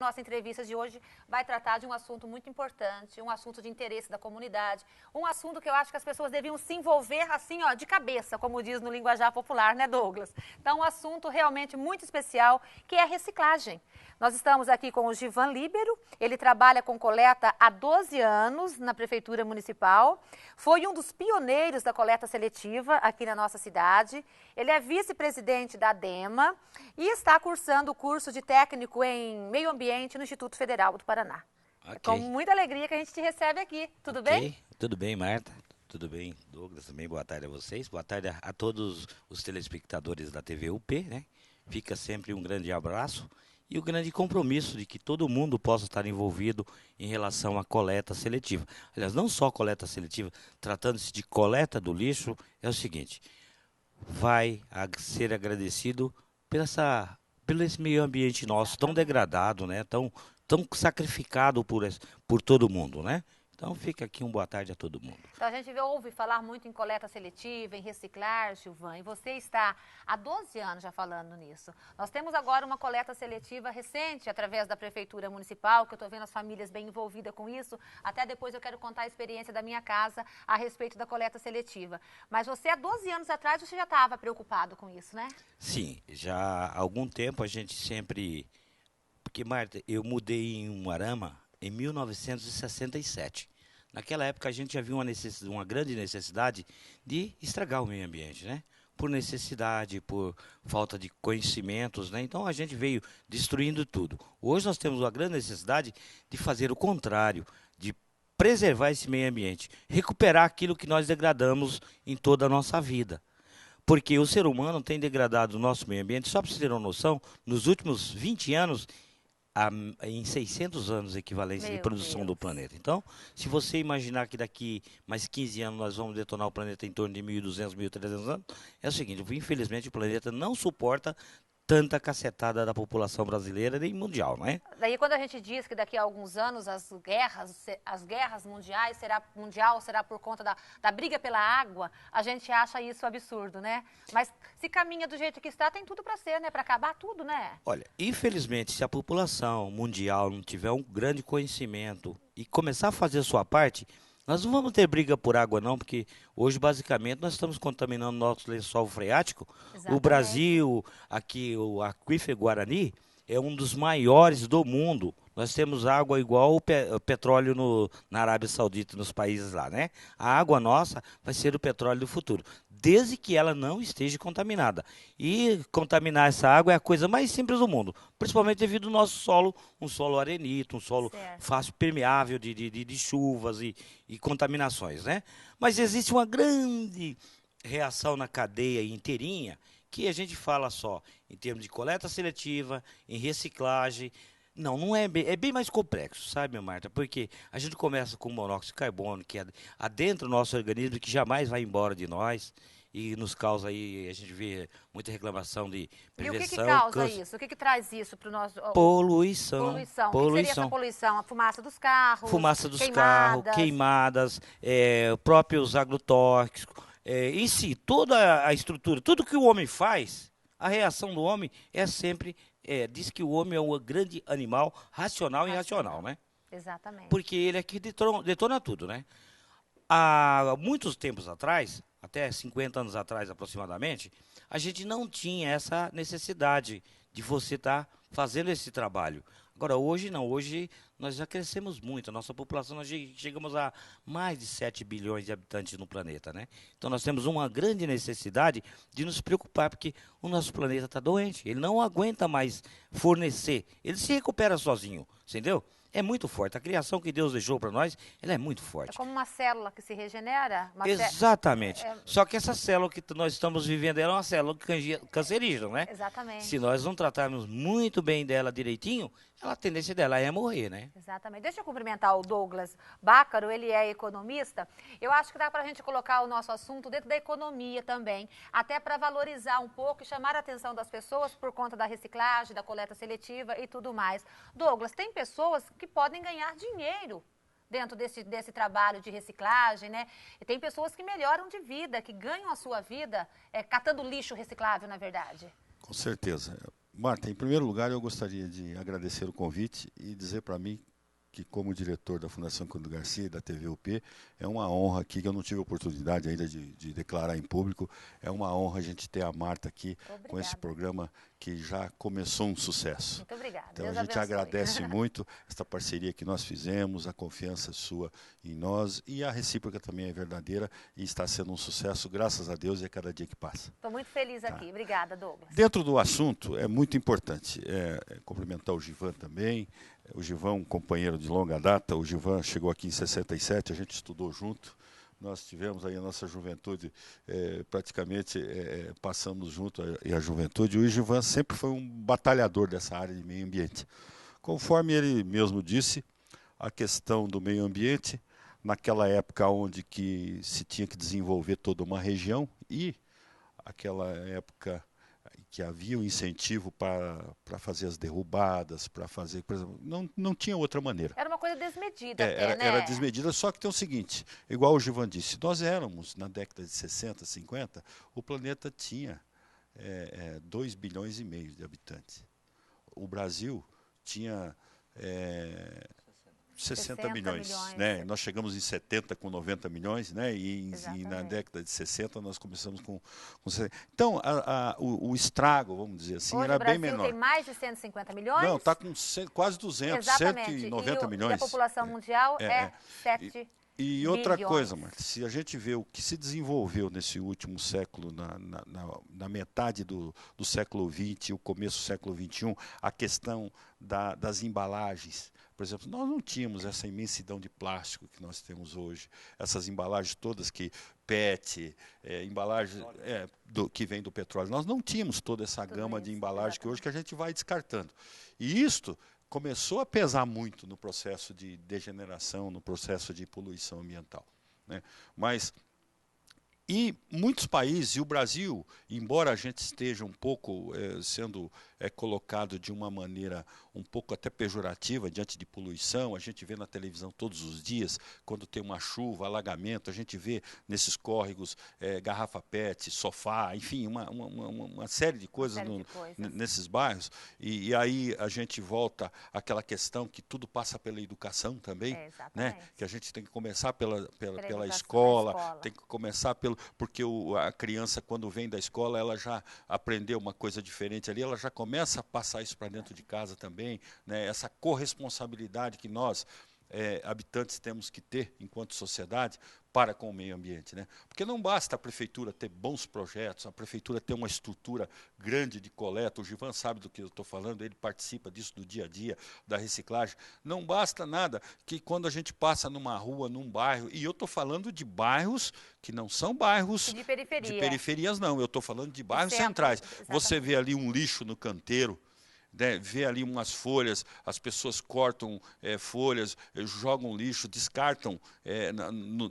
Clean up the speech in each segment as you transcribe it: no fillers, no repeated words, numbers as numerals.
Nossa entrevista de hoje vai tratar de um assunto muito importante, um assunto de interesse da comunidade, um assunto que eu acho que as pessoas deviam se envolver assim, ó, de cabeça, como diz no linguajar popular, né, Douglas? Então, um assunto realmente muito especial, que é a reciclagem. Nós estamos aqui com o Givan Líbero, ele trabalha com coleta há 12 anos na Prefeitura Municipal, foi um dos pioneiros da coleta seletiva aqui na nossa cidade, ele é vice-presidente da ADEMA e está cursando o curso de técnico em meio ambiente no Instituto Federal do Paraná. Ok. É com muita alegria que a gente te recebe aqui, tudo bem? Tudo bem, Marta. Tudo bem, Douglas, também boa tarde a vocês. Boa tarde a todos os telespectadores da TV UP, né? Fica sempre um grande abraço e o grande compromisso de que todo mundo possa estar envolvido em relação à coleta seletiva. Aliás, não só coleta seletiva, tratando-se de coleta do lixo, é o seguinte, vai ser agradecido pelo esse meio ambiente nosso tão degradado, né? Tão sacrificado por todo mundo, né? Então fica aqui boa tarde a todo mundo. Então a gente ouve falar muito em coleta seletiva, em reciclar, Givan, e você está há 12 anos já falando nisso. Nós temos agora uma coleta seletiva recente, através da Prefeitura Municipal, que eu estou vendo as famílias bem envolvidas com isso. Até depois eu quero contar a experiência da minha casa a respeito da coleta seletiva. Mas você, há 12 anos atrás, você já estava preocupado com isso, né? Sim, já há algum tempo a gente sempre... Porque, Marta, eu mudei em Umuarama em 1967. Naquela época a gente já viu uma grande necessidade de estragar o meio ambiente, né? Por necessidade, por falta de conhecimentos, né? Então a gente veio destruindo tudo. Hoje nós temos uma grande necessidade de fazer o contrário, de preservar esse meio ambiente, recuperar aquilo que nós degradamos em toda a nossa vida. Porque o ser humano tem degradado o nosso meio ambiente, só para você ter uma noção, nos últimos 20 anos, em 600 anos de equivalência de produção do planeta. Então, se você imaginar que daqui mais 15 anos nós vamos detonar o planeta em torno de 1.200, 1.300 anos, é o seguinte, infelizmente o planeta não suporta tanta cacetada da população brasileira nem mundial, não é? Daí quando a gente diz que daqui a alguns anos as guerras mundiais será por conta da briga pela água, a gente acha isso absurdo, né? Mas se caminha do jeito que está, tem tudo para ser, né? Para acabar tudo, né? Olha, infelizmente, se a população mundial não tiver um grande conhecimento e começar a fazer a sua parte, nós não vamos ter briga por água não, porque hoje basicamente nós estamos contaminando nosso lençol freático. Exatamente. O Brasil, aqui o aquífero Guarani, é um dos maiores do mundo. Nós temos água igual o petróleo na Arábia Saudita, nos países lá, né? A água nossa vai ser o petróleo do futuro, desde que ela não esteja contaminada. E contaminar essa água é a coisa mais simples do mundo, principalmente devido ao nosso solo, um solo arenito, um solo fácil permeável de chuvas e contaminações, né? Mas existe uma grande reação na cadeia inteirinha, que a gente fala só em termos de coleta seletiva, em reciclagem. Não é bem mais complexo, sabe, Marta? Porque a gente começa com o monóxido de carbono, que adentra o nosso organismo, que jamais vai embora de nós, e nos causa aí, a gente vê muita reclamação de prevenção. E o que causa isso? O que traz isso para o nosso... Poluição. Poluição. O que seria essa poluição? A fumaça dos carros, fumaça dos carros, queimadas, próprios agrotóxicos, em si, toda a estrutura, tudo que o homem faz, a reação do homem é sempre... diz que o homem é um grande animal racional e irracional, né? Exatamente. Porque ele é que detona tudo, né? Há muitos tempos atrás, até 50 anos atrás aproximadamente, a gente não tinha essa necessidade de você estar fazendo esse trabalho. Agora, hoje não, hoje nós já crescemos muito, a nossa população, nós chegamos a mais de 7 bilhões de habitantes no planeta, né? Então nós temos uma grande necessidade de nos preocupar, porque o nosso planeta está doente, ele não aguenta mais fornecer, ele se recupera sozinho, entendeu? É muito forte, a criação que Deus deixou para nós, ela é muito forte. É como uma célula que se regenera? Exatamente. Só que essa célula que nós estamos vivendo, ela é uma célula cancerígena, né? Exatamente. Se nós não tratarmos muito bem dela direitinho, a tendência dela é morrer, né? Exatamente. Deixa eu cumprimentar o Douglas Bácaro, ele é economista. Eu acho que dá para a gente colocar o nosso assunto dentro da economia também, até para valorizar um pouco e chamar a atenção das pessoas por conta da reciclagem, da coleta seletiva e tudo mais. Douglas, tem pessoas que podem ganhar dinheiro dentro desse trabalho de reciclagem, né? E tem pessoas que melhoram de vida, que ganham a sua vida catando lixo reciclável, na verdade. Com certeza. Marta, em primeiro lugar, eu gostaria de agradecer o convite e dizer para mim que, como diretor da Fundação Cândido Garcia e da TVUP, é uma honra aqui, que eu não tive a oportunidade ainda de declarar em público, é uma honra a gente ter a Marta aqui com esse programa que já começou um sucesso. Muito obrigada. Então, Deus a gente abençoe. agradece muito esta parceria que nós fizemos, a confiança sua em nós, e a recíproca também é verdadeira e está sendo um sucesso, graças a Deus, e a cada dia que passa. Estou muito feliz aqui. Obrigada, Douglas. Dentro do assunto, é muito importante cumprimentar o Givan também. O Givan, um companheiro de longa data, o Givan chegou aqui em 67, a gente estudou junto. Nós tivemos aí a nossa juventude, praticamente passamos junto a juventude. O Givan sempre foi um batalhador dessa área de meio ambiente. Conforme ele mesmo disse, a questão do meio ambiente, naquela época onde que se tinha que desenvolver toda uma região, e aquela época que havia um incentivo para fazer as derrubadas, para fazer, por exemplo, não tinha outra maneira. Era uma coisa desmedida Era desmedida, só que tem o seguinte, igual o Givan disse, nós éramos, na década de 60, 50, o planeta tinha 2,5 bilhões de habitantes. O Brasil tinha 60 milhões, né? Nós chegamos em 70 com 90 milhões, né? E na década de 60 nós começamos com 60. Então, o estrago, vamos dizer assim, hoje era bem menor. O Brasil tem mais de 150 milhões? Não, está com quase 200, exatamente. 190 milhões. E a população mundial é 7 E outra bilhões. coisa, Marta, se a gente vê o que se desenvolveu nesse último século, na metade do século XX, o começo do século XXI, a questão das embalagens. Por exemplo, nós não tínhamos essa imensidão de plástico que nós temos hoje, essas embalagens todas que PET, embalagem que vem do petróleo. Nós não tínhamos toda essa gama de embalagem que hoje que a gente vai descartando. E isto começou a pesar muito no processo de degeneração, no processo de poluição ambiental, né? E muitos países, e o Brasil, embora a gente esteja um pouco sendo colocado de uma maneira um pouco até pejorativa diante de poluição, a gente vê na televisão todos os dias, quando tem uma chuva, alagamento, a gente vê nesses córregos garrafa PET, sofá, enfim, uma série de coisas, nesses bairros. E aí a gente volta àquela questão que tudo passa pela educação também, né? Que a gente tem que começar pela escola, tem que começar porque a criança, quando vem da escola, ela já aprendeu uma coisa diferente ali, ela já começa a passar isso para dentro de casa também, né? Essa corresponsabilidade que nós, habitantes, temos que ter enquanto sociedade para com o meio ambiente, né? Porque não basta a prefeitura ter bons projetos, a prefeitura ter uma estrutura grande de coleta, o Givan sabe do que eu estou falando, ele participa disso do dia a dia, da reciclagem. Não basta nada que quando a gente passa numa rua, num bairro, e eu estou falando de bairros que não são bairros de periferias, não, eu estou falando de bairros centrais. Exatamente. Você vê ali um lixo no canteiro, né, vê ali umas folhas, as pessoas cortam folhas, jogam lixo, descartam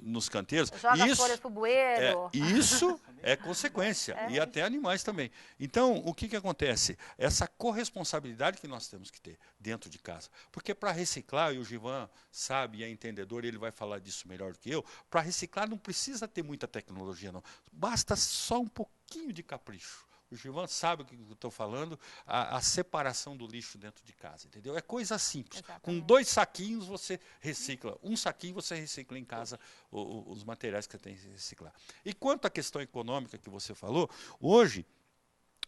nos canteiros. Joga as folhas para o bueiro. Isso é consequência, e até animais também. Então, o que acontece? Essa corresponsabilidade que nós temos que ter dentro de casa. Porque para reciclar, e o Givan sabe, é entendedor, ele vai falar disso melhor do que eu, para reciclar não precisa ter muita tecnologia, não. Basta só um pouquinho de capricho. O Givan sabe o que eu estou falando, a separação do lixo dentro de casa, entendeu? É coisa simples. Exatamente. Com 2 saquinhos você recicla, um saquinho você recicla em casa os materiais que você tem que reciclar. E quanto à questão econômica que você falou, hoje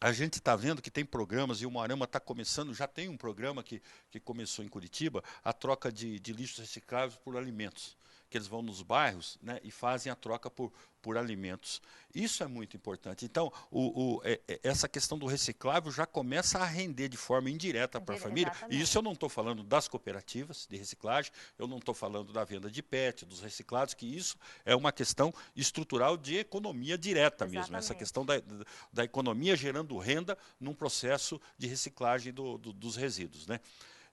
a gente está vendo que tem programas, e o Moarama está começando, já tem um programa que começou em Curitiba, a troca de lixos recicláveis por alimentos, que eles vão nos bairros, né, e fazem a troca por alimentos. Isso é muito importante. Então, essa questão do reciclável já começa a render de forma indireta para a família. E isso eu não estou falando das cooperativas de reciclagem, eu não estou falando da venda de PET, dos reciclados, que isso é uma questão estrutural de economia direta mesmo. Essa questão da economia gerando renda num processo de reciclagem dos resíduos, né?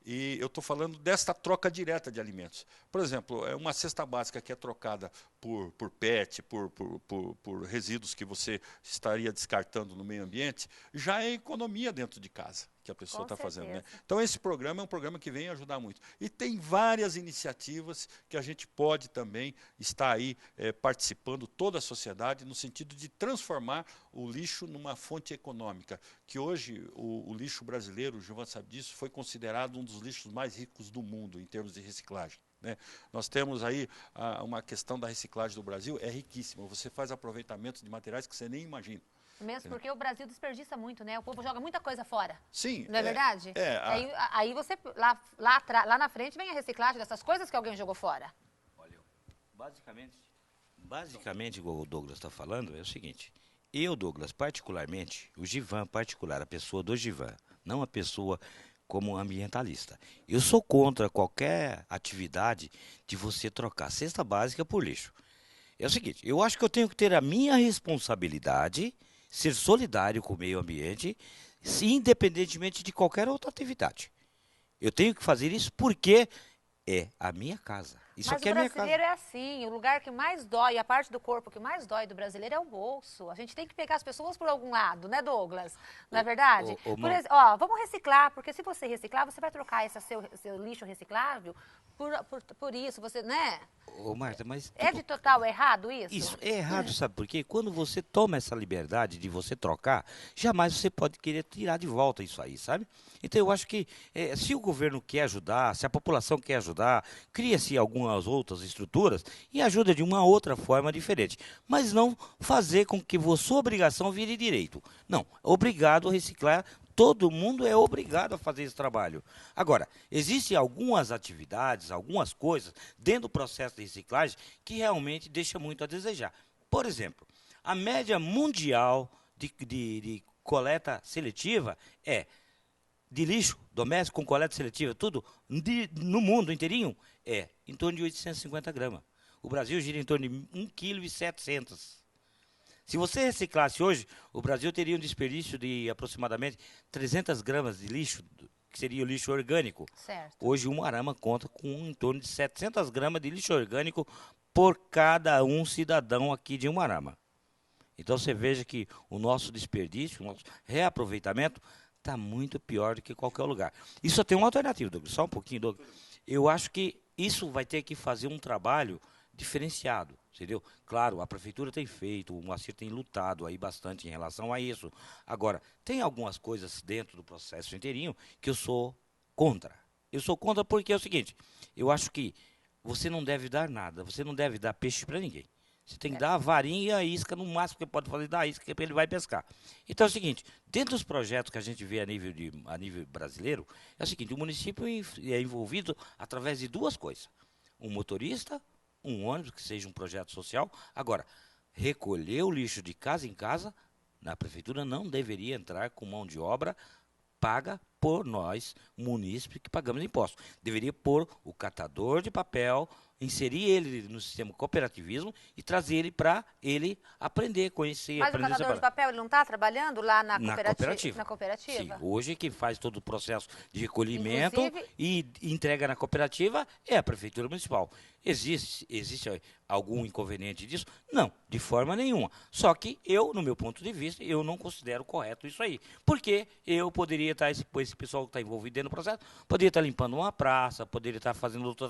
E eu estou falando desta troca direta de alimentos. Por exemplo, uma cesta básica que é trocada por PET, por resíduos que você estaria descartando no meio ambiente, já é economia dentro de casa que a pessoa está fazendo. Né? Então, esse programa é um programa que vem ajudar muito. E tem várias iniciativas que a gente pode também estar aí participando, toda a sociedade, no sentido de transformar o lixo numa fonte econômica, que hoje o lixo brasileiro, o Gilvan sabe disso, foi considerado um dos lixos mais ricos do mundo em termos de reciclagem. Né? Nós temos aí uma questão da reciclagem do Brasil, é riquíssima. Você faz aproveitamento de materiais que você nem imagina. Mesmo porque o Brasil desperdiça muito, né? O povo joga muita coisa fora. Sim. Não é verdade? Aí você, lá na frente, vem a reciclagem dessas coisas que alguém jogou fora. Olha, basicamente, igual o Douglas está falando, é o seguinte. Eu, Douglas, particularmente, o Gilvan particular, a pessoa do Gilvan, não a pessoa como ambientalista. Eu sou contra qualquer atividade de você trocar cesta básica por lixo. É o seguinte, eu acho que eu tenho que ter a minha responsabilidade, ser solidário com o meio ambiente, independentemente de qualquer outra atividade. Eu tenho que fazer isso porque é a minha casa. Isso Mas aqui o é a minha casa. brasileiro é assim, o lugar que mais dói, a parte do corpo que mais dói do brasileiro é o bolso. A gente tem que pegar as pessoas por algum lado, né, Douglas? Não é verdade? Vamos reciclar, porque se você reciclar, você vai trocar esse seu lixo reciclável por isso, você, né? Ô, Marta, mas... É de total errado isso? Isso é errado, sabe por quê? Quando você toma essa liberdade de você trocar, jamais você pode querer tirar de volta isso aí, sabe? Então eu acho que se o governo quer ajudar, se a população quer ajudar, cria-se algumas outras estruturas e ajuda de uma outra forma diferente. Mas não fazer com que sua obrigação vire direito. Não, obrigado a reciclar. Todo mundo é obrigado a fazer esse trabalho. Agora, existem algumas atividades, algumas coisas dentro do processo de reciclagem que realmente deixa muito a desejar. Por exemplo, a média mundial de coleta seletiva de lixo doméstico com coleta seletiva, tudo, no mundo inteirinho, é em torno de 850 gramas. O Brasil gira em torno de 1,7 kg. Se você reciclasse hoje, o Brasil teria um desperdício de aproximadamente 300 gramas de lixo, que seria o lixo orgânico. Certo. Hoje, Umuarama conta com em torno de 700 gramas de lixo orgânico por cada um cidadão aqui de Umuarama. Então, você veja que o nosso desperdício, o nosso reaproveitamento, está muito pior do que qualquer lugar. E só tem uma alternativa, Douglas, só um pouquinho, Douglas. Eu acho que isso vai ter que fazer um trabalho diferenciado, entendeu? Claro, a prefeitura tem feito, o Moacir tem lutado aí bastante em relação a isso. Agora, tem algumas coisas dentro do processo inteirinho que eu sou contra. Eu sou contra porque é o seguinte, eu acho que você não deve dar nada, você não deve dar peixe para ninguém. Você tem que dar a varinha e a isca, no máximo que pode fazer, dar a isca que ele vai pescar. Então é o seguinte, dentro dos projetos que a gente vê a nível brasileiro, é o seguinte, o município é envolvido através de duas coisas. Um motorista, um ônibus, que seja um projeto social. Agora, recolher o lixo de casa em casa, a prefeitura não deveria entrar com mão de obra paga por nós, munícipes, que pagamos impostos. Deveria pôr o catador de papel, inserir ele no sistema cooperativismo e trazer ele para ele aprender, conhecer, Mas aprender. Mas o catador de papel, ele não está trabalhando lá na cooperativa? Na cooperativa. Sim, hoje quem faz todo o processo de recolhimento e entrega na cooperativa é a Prefeitura Municipal. Existe algum inconveniente disso? Não, de forma nenhuma. Só que eu, no meu ponto de vista, eu não considero correto isso aí. Porque eu poderia estar, esse pessoal que está envolvido dentro do processo, poderia estar limpando uma praça, poderia estar fazendo outra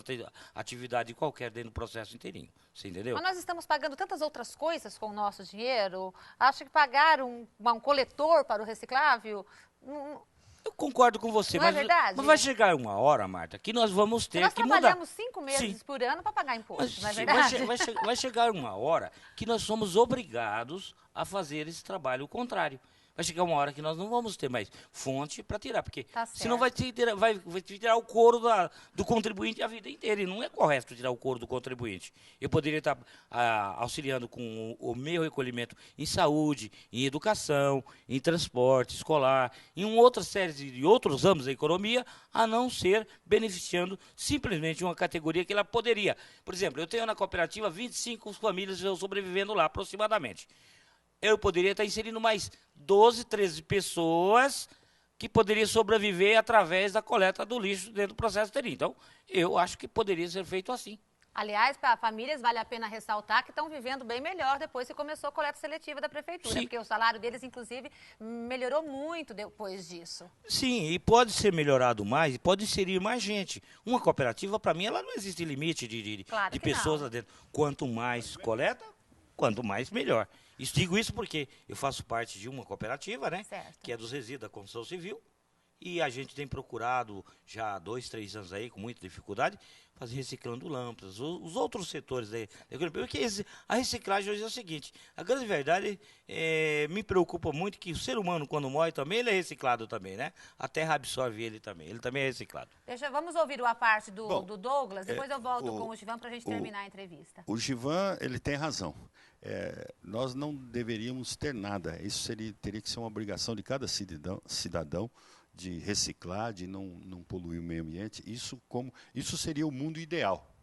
atividade qualquer dentro do processo inteirinho. Você entendeu? Mas nós estamos pagando tantas outras coisas com o nosso dinheiro. Acho que pagar um coletor para o reciclável... Eu concordo com você, não é verdade? Mas vai chegar uma hora, Marta, que nós vamos ter que mudar. Nós trabalhamos 5 meses por ano para pagar imposto, não é verdade? Vai chegar uma hora que nós somos obrigados a fazer esse trabalho contrário. Vai chegar uma hora que nós não vamos ter mais fonte para tirar, porque senão vai tirar o couro do contribuinte a vida inteira. E não é correto tirar o couro do contribuinte. Eu poderia estar auxiliando com o meu recolhimento em saúde, em educação, em transporte escolar, em uma outra série de outros ramos da economia, a não ser beneficiando simplesmente uma categoria que ela poderia. Por exemplo, eu tenho na cooperativa 25 famílias sobrevivendo lá aproximadamente. Eu poderia estar inserindo mais 12, 13 pessoas que poderiam sobreviver através da coleta do lixo dentro do processo inteirinho. Então, eu acho que poderia ser feito assim. Aliás, para famílias, vale a pena ressaltar que estão vivendo bem melhor depois que começou a coleta seletiva da prefeitura, Sim. porque o salário deles, inclusive, melhorou muito depois disso. Sim, e pode ser melhorado mais, e pode inserir mais gente. Uma cooperativa, para mim, ela não existe limite Claro de que pessoas não. lá dentro. Quanto mais coleta, quanto mais melhor. Digo isso porque eu faço parte de uma cooperativa, né? Certo. Que é dos resíduos da construção civil. E a gente tem procurado, já há 2, 3 anos aí, com muita dificuldade, fazer reciclando lâmpadas, os outros setores da economia. Porque a reciclagem hoje é o seguinte, a grande verdade me preocupa muito que o ser humano, quando morre também, ele é reciclado também, né? A terra absorve ele também é reciclado. Vamos ouvir uma parte Bom, do Douglas, depois eu volto com o Givan para a gente o- terminar a entrevista. O Givan, ele tem razão. Nós não deveríamos ter nada. Isso teria que ser uma obrigação de cada cidadão de reciclar, de não poluir o meio ambiente. Isso seria o mundo ideal.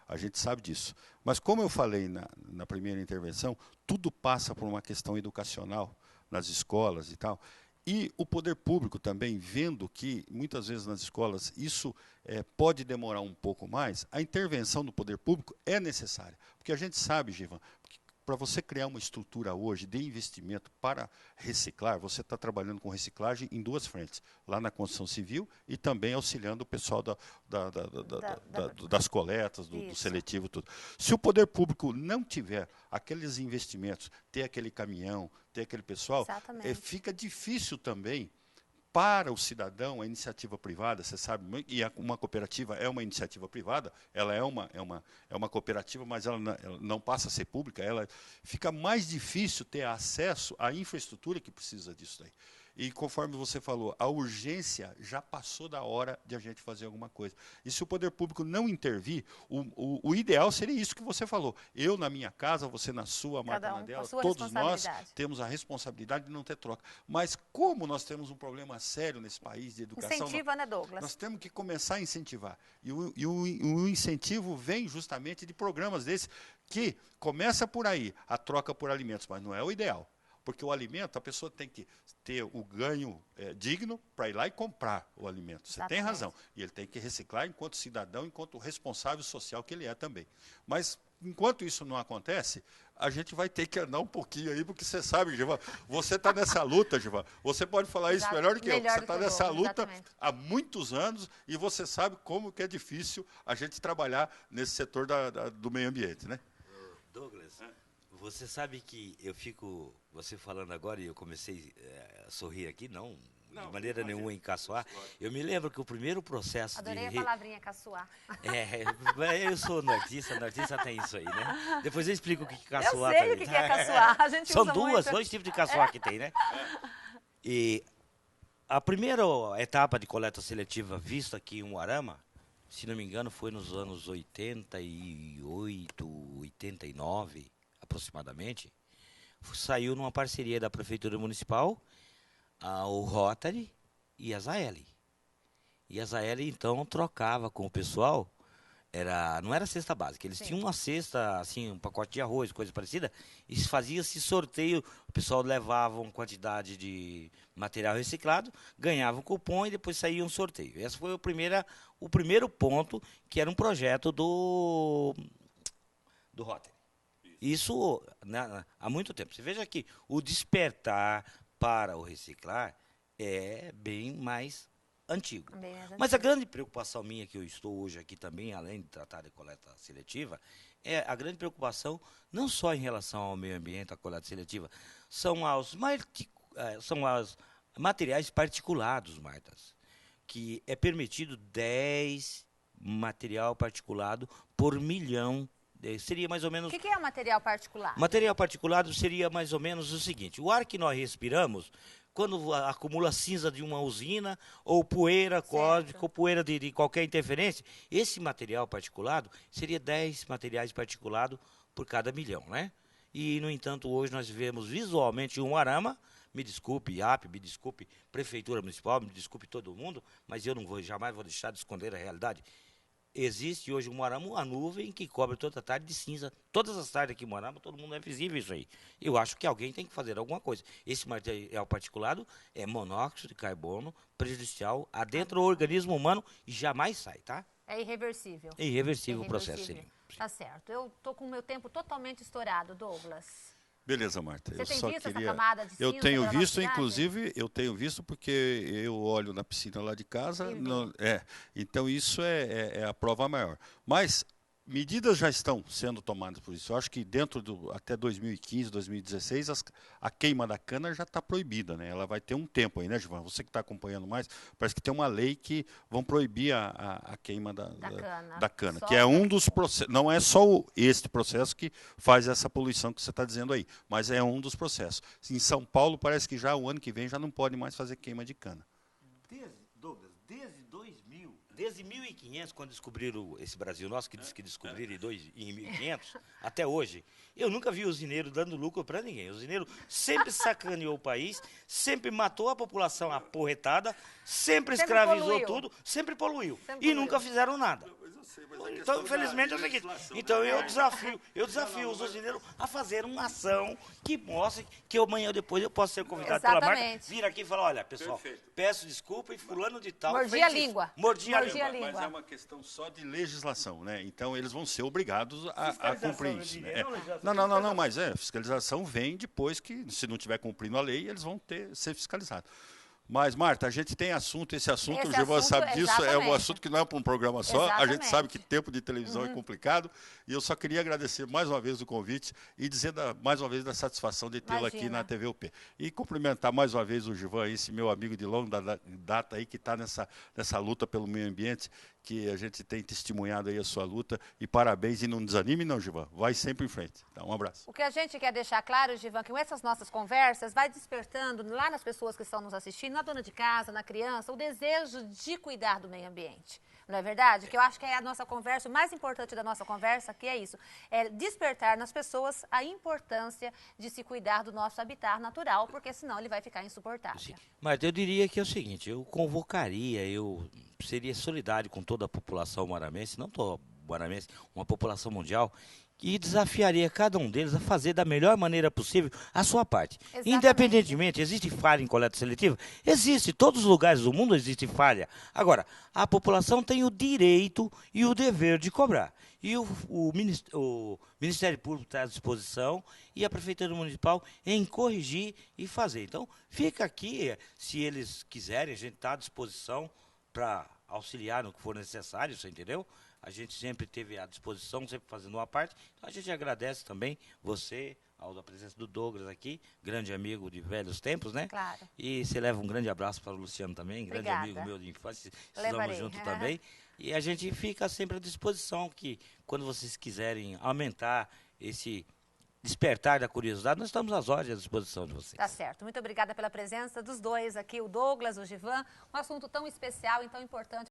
A gente sabe disso. Mas como eu falei na primeira intervenção, tudo passa por uma questão educacional nas escolas e tal. E o poder público também, vendo que muitas vezes nas escolas isso pode demorar um pouco mais, a intervenção do poder público é necessária. Porque a gente sabe, Givan, para você criar uma estrutura hoje de investimento para reciclar, você está trabalhando com reciclagem em 2 frentes, lá na construção civil e também auxiliando o pessoal das coletas, do seletivo, tudo. Se o poder público não tiver aqueles investimentos, ter aquele caminhão, ter aquele pessoal, fica difícil também para o cidadão, a iniciativa privada, você sabe, e uma cooperativa é uma iniciativa privada, ela é uma cooperativa, mas ela não passa a ser pública, ela fica mais difícil ter acesso à infraestrutura que precisa disso daí. E conforme você falou, a urgência já passou da hora de a gente fazer alguma coisa. E se o poder público não intervir, o ideal seria isso que você falou. Eu na minha casa, você na sua, a Marta na dela, todos nós temos a responsabilidade de não ter troca. Mas como nós temos um problema sério nesse país de educação... Incentiva, né, Douglas? Nós temos que começar a incentivar. E o incentivo vem justamente de programas desses que começa por aí, a troca por alimentos, mas não é o ideal. Porque o alimento, a pessoa tem que ter o ganho digno para ir lá e comprar o alimento. Você tem razão. E ele tem que reciclar enquanto cidadão, enquanto responsável social que ele é também. Mas, enquanto isso não acontece, a gente vai ter que andar um pouquinho aí, porque você sabe, Givan, você está nessa luta, Givan. Você pode falar isso melhor do que eu. Você está nessa luta há muitos anos e você sabe como que é difícil a gente trabalhar nesse setor do meio ambiente, né? Douglas, você sabe que eu fico, você falando agora, e eu comecei a sorrir aqui, não de maneira nenhuma em caçoar. Eu me lembro que o primeiro processo Adorei a palavrinha caçoar. Eu sou nortista tem isso aí, né? Depois eu explico o que é caçoar. Eu sei o que é caçoar, a gente São usa dois tipos de caçoar que tem, né? E a primeira etapa de coleta seletiva vista aqui em Umuarama, se não me engano, foi nos anos 88, 89, aproximadamente, saiu numa parceria da Prefeitura Municipal, o Rotary e a Zael. E a Zael, então, trocava com o pessoal, não era cesta básica, eles tinham uma cesta, assim, um pacote de arroz, coisa parecida, e fazia-se sorteio, o pessoal levava uma quantidade de material reciclado, ganhava um cupom e depois saía um sorteio. Esse foi o primeiro ponto, que era um projeto do Rotary. Isso há muito tempo. Você veja que o despertar para o reciclar é bem mais antigo. Mas a grande preocupação minha, que eu estou hoje aqui também, além de tratar de coleta seletiva, é a grande preocupação não só em relação ao meio ambiente, à coleta seletiva, são os materiais particulados, Martas, que é permitido 10 material particulado por milhão. Seria mais ou menos... O que é o material particulado? Material particulado seria mais ou menos o seguinte: o ar que nós respiramos, quando acumula cinza de uma usina, ou poeira cósmica, ou poeira de qualquer interferência, esse material particulado seria 10 materiais particulados por cada milhão, né? E, no entanto, hoje nós vemos visualmente um Umuarama, me desculpe, IAP, me desculpe, Prefeitura Municipal, me desculpe todo mundo, mas eu jamais vou deixar de esconder a realidade. Existe hoje em Umuarama uma nuvem que cobre toda a tarde de cinza. Todas as tardes aqui em Umuarama, todo mundo é visível isso aí. Eu acho que alguém tem que fazer alguma coisa. Esse material particulado é monóxido de carbono, prejudicial, adentra o organismo humano e jamais sai, tá? É irreversível. É irreversível o processo. Sim. Tá certo. Eu tô com o meu tempo totalmente estourado, Douglas. Beleza, Marta. Você Eu tem só visto queria... essa camada de Eu cinza tenho pela nossa visto, cidade? inclusive, eu tenho visto porque eu olho na piscina lá de casa. Então isso é a prova maior. Mas medidas já estão sendo tomadas por isso. Eu acho que até 2015, 2016, a queima da cana já está proibida, né? Ela vai ter um tempo aí, né, Givan? Você que está acompanhando mais, parece que tem uma lei que vão proibir a queima da cana, que é um dos processos. Não é só este processo que faz essa poluição que você está dizendo aí, mas é um dos processos. Em São Paulo, parece que já o ano que vem já não pode mais fazer queima de cana. Douglas, desde 2000, desde 1500, quando descobriram esse Brasil nosso, que disse que descobriram em 1500, até hoje, eu nunca vi usineiro dando lucro para ninguém. O usineiro sempre sacaneou o país, sempre matou a população aporretada, sempre escravizou poluiu. tudo, sempre poluiu. Sempre E poluiu. nunca fizeram nada. Então, infelizmente, é o seguinte. Então, eu desafio os usineiros a fazer uma ação que mostre que amanhã ou depois eu posso ser convidado pela marca, vir aqui e falar, olha, pessoal, peço desculpa e fulano de tal... Mordi a língua. Mordi a língua. Mas é uma questão só de legislação, né? Então, eles vão ser obrigados a cumprir isso. Né? Não, mas fiscalização vem depois que, se não estiver cumprindo a lei, eles vão ser fiscalizados. Mas, Marta, a gente tem esse assunto, o Givan sabe disso, é um assunto que não é para um programa só, a gente sabe que tempo de televisão é complicado, e eu só queria agradecer mais uma vez o convite e dizer mais uma vez da satisfação de tê-lo aqui na TVUP. E cumprimentar mais uma vez o Givan, esse meu amigo de longa data aí, que está nessa luta pelo meio ambiente, que a gente tem testemunhado aí a sua luta, e parabéns, e não desanime não, Givan, vai sempre em frente. Então, um abraço. O que a gente quer deixar claro, Givan, que com essas nossas conversas vai despertando lá nas pessoas que estão nos assistindo, na dona de casa, na criança, o desejo de cuidar do meio ambiente. Não é verdade? Que eu acho que é a nossa conversa, o mais importante da nossa conversa, que é isso, é despertar nas pessoas a importância de se cuidar do nosso habitat natural, porque senão ele vai ficar insuportável. Mas eu diria que é o seguinte, eu convocaria, eu seria solidário com toda a população moaramense, não só moaramense, uma população mundial, e desafiaria cada um deles a fazer da melhor maneira possível a sua parte. Exatamente. Independentemente, existe falha em coleta seletiva? Existe, todos os lugares do mundo existe falha. Agora, a população tem o direito e o dever de cobrar. E o Ministério Público está à disposição e a Prefeitura Municipal em corrigir e fazer. Então, fica aqui, se eles quiserem, a gente está à disposição para auxiliar no que for necessário, você entendeu? A gente sempre teve à disposição, sempre fazendo uma parte. Então a gente agradece também você, a presença do Douglas aqui, grande amigo de velhos tempos, né? Claro. E você leva um grande abraço para o Luciano também, grande amigo meu de infância. Estamos juntos também. E a gente fica sempre à disposição, que quando vocês quiserem aumentar esse despertar da curiosidade, nós estamos às ordens à disposição de vocês. Tá certo. Muito obrigada pela presença dos dois aqui, o Douglas, o Givan. Um assunto tão especial e tão importante